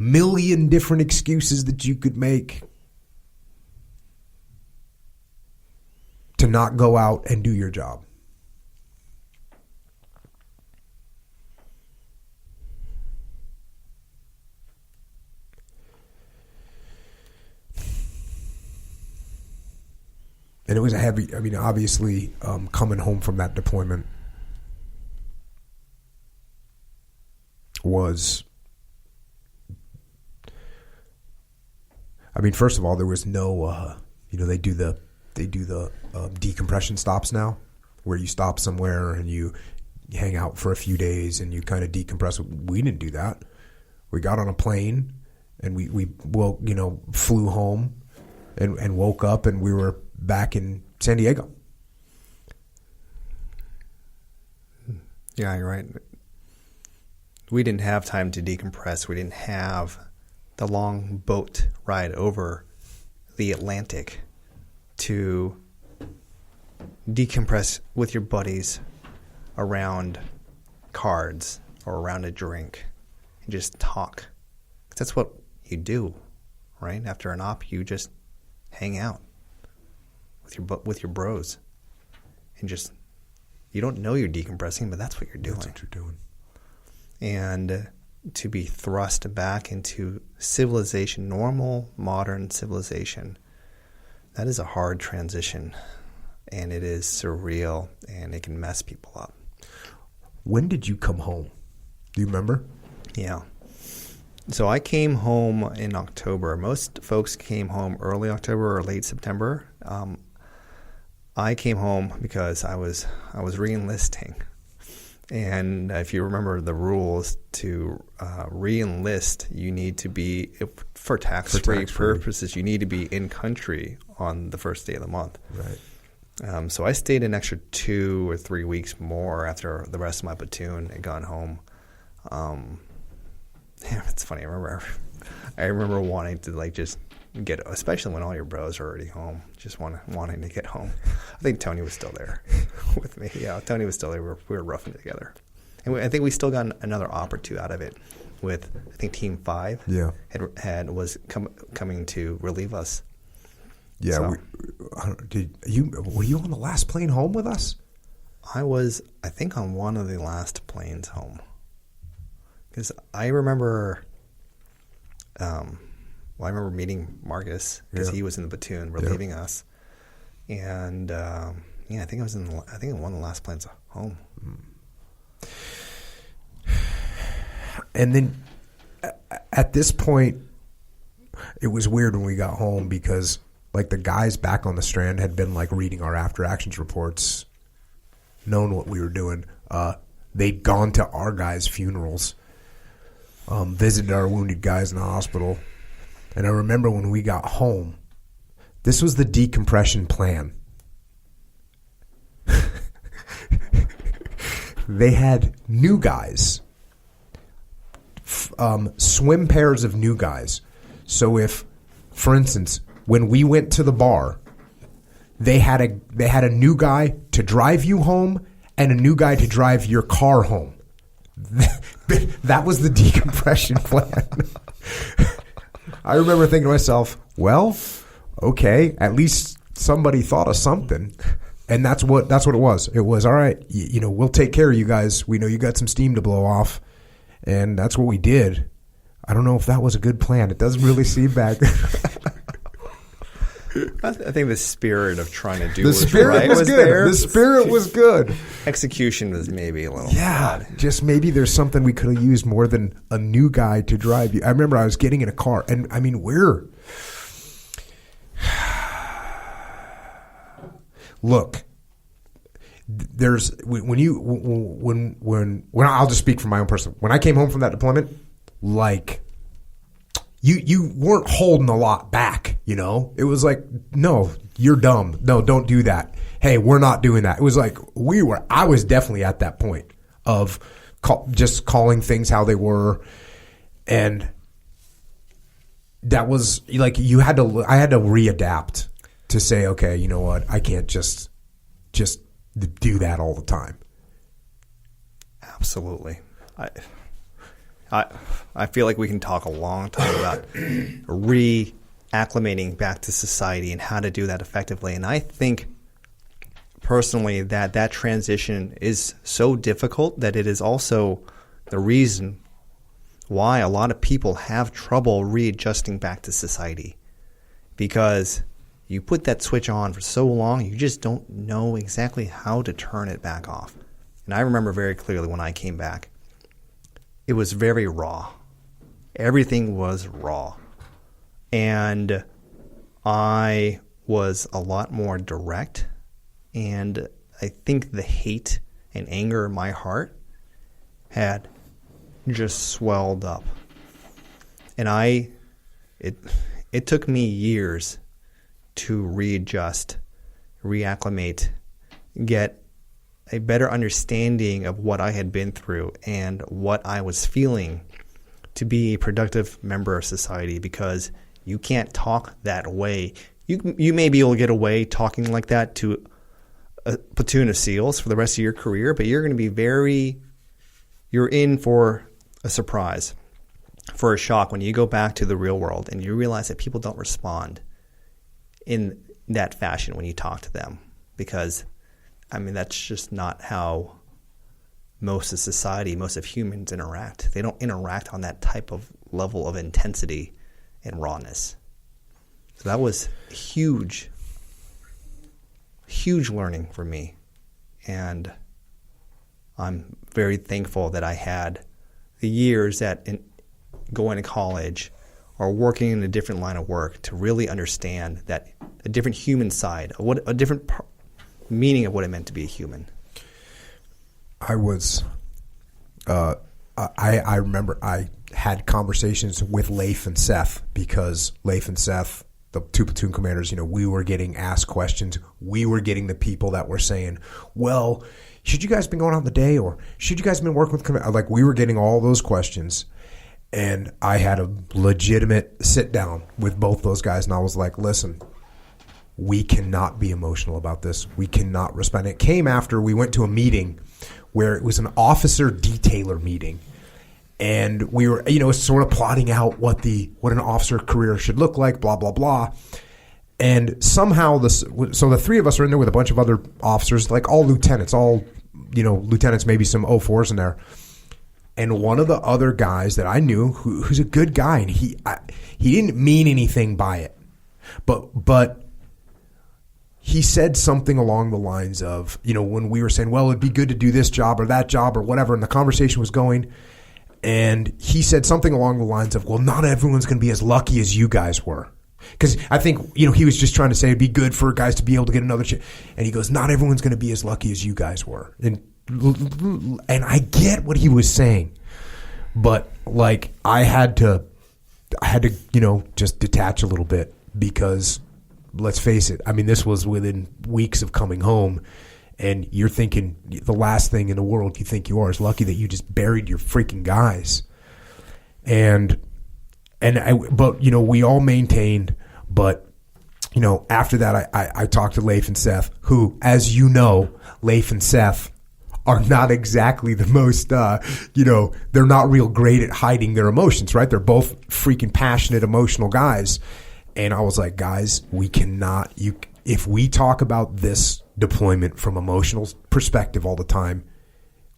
million different excuses that you could make to not go out and do your job. And it was a heavy, I mean, obviously, coming home from that deployment was, I mean, first of all, there was no, they do the decompression stops now, where you stop somewhere and you hang out for a few days and you kind of decompress. We didn't do that. We got on a plane and we flew home and woke up and we were back in San Diego. Yeah, you're right. We didn't have time to decompress. We didn't have the long boat ride over the Atlantic to decompress with your buddies around cards or around a drink and just talk. That's what you do, right? After an op, you just hang out with your bros and just, you don't know you're decompressing, but that's what you're doing. That's what you're doing. And to be thrust back into civilization, normal, modern civilization, that is a hard transition, and it is surreal, and it can mess people up. When did you come home? Do you remember? Yeah. So I came home in October. Most folks came home early October or late September. I came home because I was re-enlisting. And if you remember the rules, to re-enlist, you need to be, for tax-free purposes, you need to be in country on the first day of the month. Right. So I stayed an extra 2 or 3 weeks more after the rest of my platoon had gone home. Yeah, it's funny. I remember wanting to just get, especially when all your bros are already home, just wanting to get home. I think Tony was still there with me. Yeah, Tony was still there. We were roughing it together. And I think we still got another op or two out of it with, I think, Team 5 was coming to relieve us. Yeah. So, were you on the last plane home with us? I was, I think, on one of the last planes home. Because I remember... I remember meeting Marcus because he was in the platoon relieving us, and I think I was in one of the last planes home. And then at this point, it was weird when we got home because the guys back on the Strand had been reading our after actions reports, known what we were doing. They'd gone to our guys' funerals, visited our wounded guys in the hospital. And I remember when we got home, this was the decompression plan. They had new guys, swim pairs of new guys. So if, for instance, when we went to the bar, they had a new guy to drive you home and a new guy to drive your car home. That was the decompression plan. I remember thinking to myself, well, okay, at least somebody thought of something. And that's what it was. It was, all right, we'll take care of you guys. We know you got some steam to blow off. And that's what we did. I don't know if that was a good plan. It doesn't really seem back. I think the spirit of trying to do the spirit was good. There. The spirit was good. Execution was maybe a little odd. Just maybe there's something we could have used more than a new guy to drive you. I remember I was getting in a car, and I mean, look, there's when I'll just speak from my own person. When I came home from that deployment, you weren't holding a lot back, It was no, you're dumb. No, don't do that. Hey, we're not doing that. It was I was definitely at that point of just calling things how they were. And that was I had to readapt to say, okay, you know what? I can't just do that all the time. Absolutely. I feel like we can talk a long time about reacclimating back to society and how to do that effectively. And I think personally that transition is so difficult that it is also the reason why a lot of people have trouble readjusting back to society. Because you put that switch on for so long, you just don't know exactly how to turn it back off. And I remember very clearly when I came back, it was very raw. Everything was raw. And I was a lot more direct. And I think the hate and anger in my heart had just swelled up. And it took me years to readjust, reacclimate, get a better understanding of what I had been through and what I was feeling to be a productive member of society, because you can't talk that way. You may be able to get away talking like that to a platoon of SEALs for the rest of your career, but you're going to be you're in for a surprise, for a shock when you go back to the real world and you realize that people don't respond in that fashion when you talk to them. Because, I mean, that's just not how most of society, most of humans interact. They don't interact on that type of level of intensity and rawness. So that was huge learning for me. And I'm very thankful that I had the years that in going to college or working in a different line of work to really understand that a different human side, a different meaning of what it meant to be a human. I remember I had conversations with Leif and Seth, because Leif and Seth, the two platoon commanders, we were getting asked questions. We were getting the people that were saying, well, should you guys been going out the day, or should you guys been working with like, we were getting all those questions. And I had a legitimate sit down with both those guys, and I was like, listen, we cannot be emotional about this. We cannot respond. It came after we went to a meeting where it was an officer detailer meeting. And we were, sort of plotting out what an officer career should look like, blah, blah, blah. And somehow so the three of us are in there with a bunch of other officers, like all lieutenants, lieutenants, maybe some 04s in there. And one of the other guys that I knew, who's a good guy, and he didn't mean anything by it, but he said something along the lines of, when we were saying, well, it'd be good to do this job or that job or whatever, and the conversation was going, and he said something along the lines of, well, not everyone's going to be as lucky as you guys were. Because I think, he was just trying to say it'd be good for guys to be able to get another chance. And he goes, not everyone's going to be as lucky as you guys were. And I get what he was saying, but like I had to just detach a little bit, because let's face it, I mean, this was within weeks of coming home, and you're thinking the last thing in the world you think you are is lucky that you just buried your freaking guys. But we all maintained, but after that I talked to Leif and Seth, who, as you know, Leif and Seth are not exactly the most, they're not real great at hiding their emotions, right? They're both freaking passionate, emotional guys. And I was like, guys, we cannot, if we talk about this deployment from emotional perspective all the time,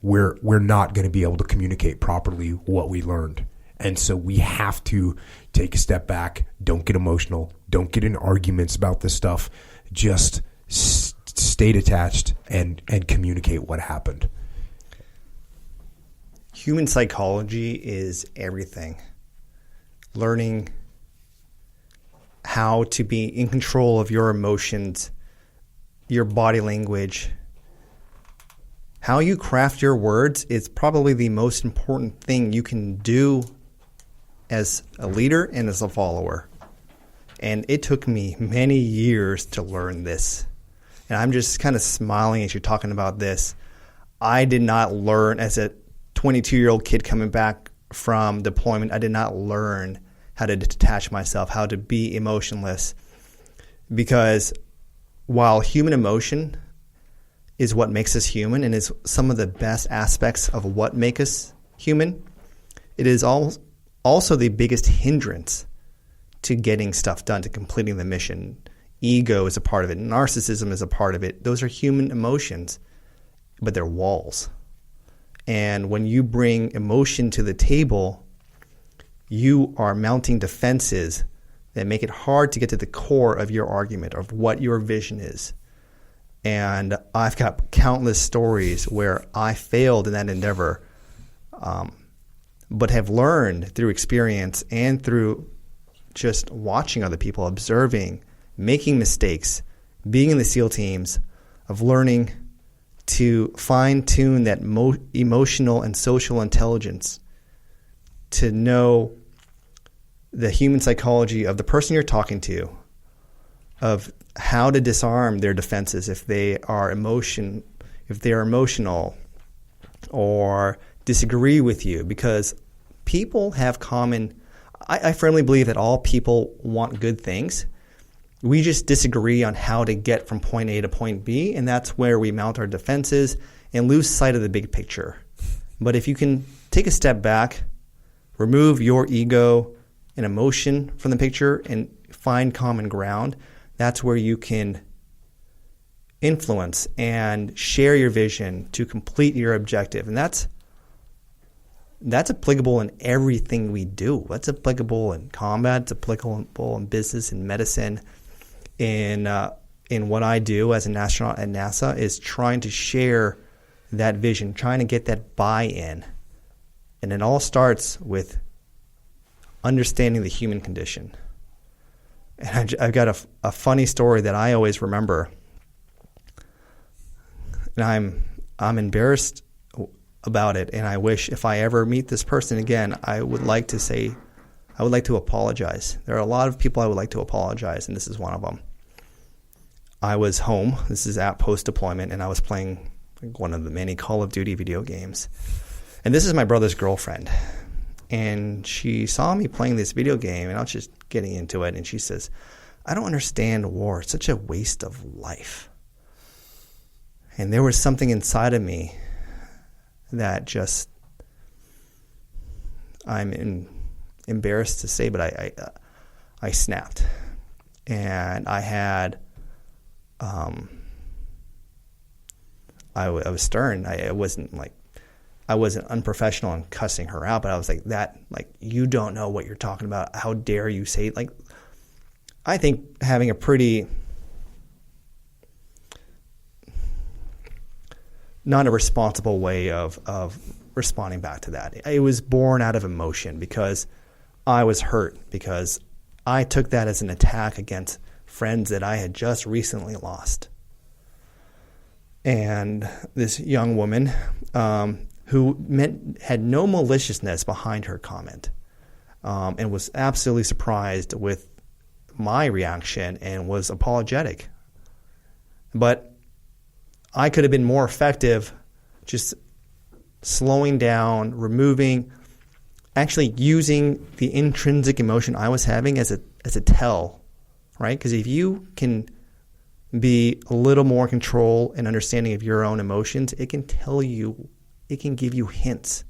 we're not going to be able to communicate properly what we learned. And so we have to take a step back, don't get emotional, don't get in arguments about this stuff, just stay detached and communicate what happened. Human psychology is everything. Learning how to be in control of your emotions, your body language, how you craft your words is probably the most important thing you can do as a leader and as a follower. And it took me many years to learn this. And I'm just kind of smiling as you're talking about this. I did not learn, as a 22-year-old kid coming back from deployment, I did not learn how to detach myself, how to be emotionless. Because while human emotion is what makes us human and is some of the best aspects of what makes us human, it is also the biggest hindrance to getting stuff done, to completing the mission. Ego is a part of it. Narcissism is a part of it. Those are human emotions, but they're walls. And when you bring emotion to the table, you are mounting defenses that make it hard to get to the core of your argument, of what your vision is. And I've got countless stories where I failed in that endeavor, but have learned through experience and through just watching other people, observing, making mistakes, being in the SEAL teams, of learning to fine-tune that emotional and social intelligence to know the human psychology of the person you're talking to, of how to disarm their defenses if they are emotional or disagree with you, because people have common. I firmly believe that all people want good things. We just disagree on how to get from point A to point B, and that's where we mount our defenses and lose sight of the big picture. But if you can take a step back, remove your ego and emotion from the picture and find common ground, that's where you can influence and share your vision to complete your objective. And that's applicable in everything we do. That's applicable in combat. It's applicable in business, in medicine, in what I do as an astronaut at NASA, is trying to share that vision, trying to get that buy-in. And it all starts with understanding the human condition. And I've got a funny story that I always remember. And I'm embarrassed about it, and I wish if I ever meet this person again, I would like to apologize. There are a lot of people I would like to apologize, and this is one of them. I was home. This is at post-deployment, and I was playing one of the many Call of Duty video games. And this is my brother's girlfriend. And she saw me playing this video game, and I was just getting into it, and she says, "I don't understand war. It's such a waste of life." And there was something inside of me that just, I'm embarrassed to say, but I snapped. And I had, I was stern. I wasn't unprofessional in cussing her out, but I was like, you don't know what you're talking about. How dare you say it? I think having a pretty, not a responsible way of responding back to that. It was born out of emotion because I was hurt, because I took that as an attack against friends that I had just recently lost. And this young woman who had no maliciousness behind her comment, and was absolutely surprised with my reaction and was apologetic. But I could have been more effective just slowing down, actually using the intrinsic emotion I was having as a tell, right? Because if you can be a little more control and understanding of your own emotions, it can give you hints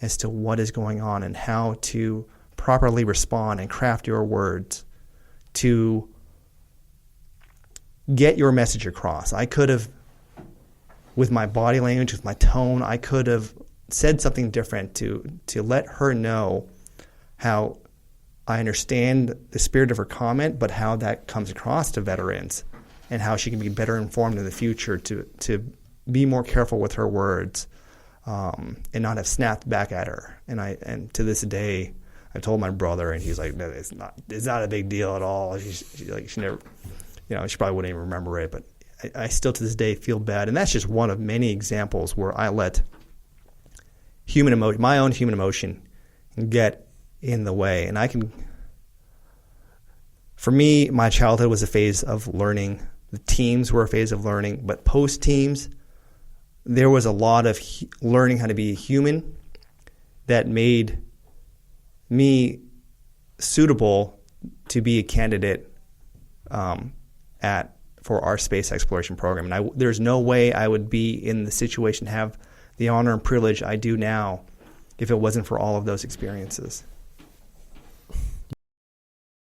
as to what is going on and how to properly respond and craft your words to get your message across. I could have, with my body language, with my tone, I could have said something different to let her know how I understand the spirit of her comment, but how that comes across to veterans and how she can be better informed in the future to be more careful with her words, and not have snapped back at her. And to this day, I told my brother, and he's like, "No, it's not a big deal at all." She never, she probably wouldn't even remember it, but I still to this day feel bad. And that's just one of many examples where I let my own human emotion get in the way. And for me, my childhood was a phase of learning. The teams were a phase of learning, but post-teams, there was a lot of learning how to be human that made me suitable to be a candidate for our space exploration program. And there's no way I would be in the situation, have the honor and privilege I do now, if it wasn't for all of those experiences.